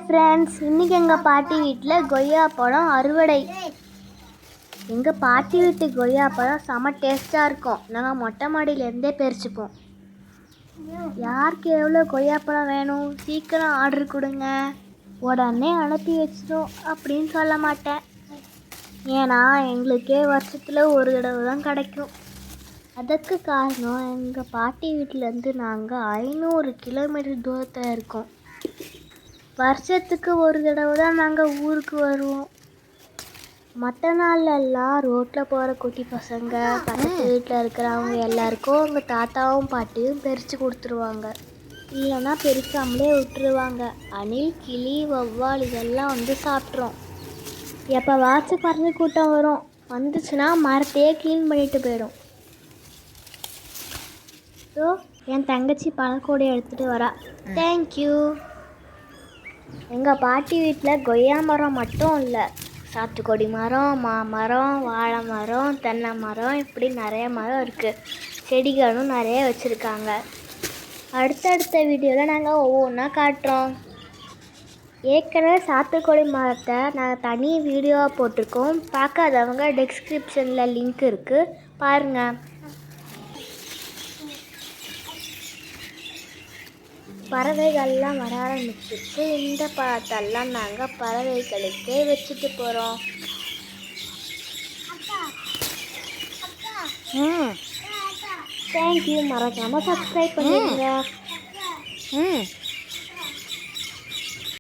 Friends, இன்றைக்கி எங்கள் பாட்டி வீட்டில் கொய்யா பழம் அறுவடை. எங்கள் பாட்டி வீட்டு கொய்யா பழம் செம டேஸ்ட்டாக இருக்கும். நாங்கள் மொட்டை மாடியிலேருந்தே பறிச்சுப்போம். யாருக்கு எவ்வளோ கொய்யா பழம் வேணும், சீக்கிரம் ஆர்டர் கொடுங்க, உடனே அனுப்பி வச்சிடும் அப்படின்னு சொல்ல மாட்டேன். ஏன்னா எங்களுக்கே வருஷத்தில் ஒரு தடவை தான் கிடைக்கும். அதுக்கு காரணம் எங்கள் பாட்டி வீட்டிலேருந்து நாங்கள் 500 கிலோமீட்டர் தூரத்தில் இருக்கோம். வருஷத்துக்கு ஒரு தடவை தான் நாங்கள் ஊருக்கு வருவோம். மற்ற நாள்லெல்லாம் ரோட்டில் போகிற குட்டி பசங்க, பக்கத்து வீட்டில் இருக்கிறவங்க எல்லாருக்கும் அவங்க தாத்தாவும் பாட்டியும் பறித்து கொடுத்துருவாங்க. இல்லைன்னா பறிக்காமலே விட்டுருவாங்க. அணில், கிளி, வௌவால் இதெல்லாம் வந்து சாப்பிட்றோம். எப்போவாச்சும் பறந்து கூட்டம் வரும். வந்துச்சுன்னா மரத்தையே க்ளீன் பண்ணிட்டு போயிடும். ஸோ என் தங்கச்சி பழக்கூடைய எடுத்துகிட்டு வரா. தேங்க்யூ. எங்கள் பாட்டி வீட்டில் கொய்யா மரம் மட்டும் இல்லை, சாத்துக்குடி மரம், மாமரம், வாழை மரம், தென்னை மரம், இப்படி நிறைய மரம் இருக்குது. செடிகளும் நிறைய வச்சுருக்காங்க. அடுத்தடுத்த வீடியோவில் நாங்கள் ஒவ்வொன்றா காட்டுறோம். ஏற்கனவே சாத்துக்குடி மரத்தை நாங்கள் தனி வீடியோவாக போட்டிருக்கோம். பார்க்காதவங்க டிஸ்கிரிப்ஷனில் லிங்க் இருக்குது, பாருங்கள். பறவைகள்லாம் வர ஆரம்பிச்சிச்சு. இந்த பழத்தெல்லாம் நாங்கள் பறவைகளுக்கே வச்சுட்டு போகிறோம். தேங்க்யூ. மறக்காமல் சப்ஸ்கிரைப் பண்ணிடுங்க.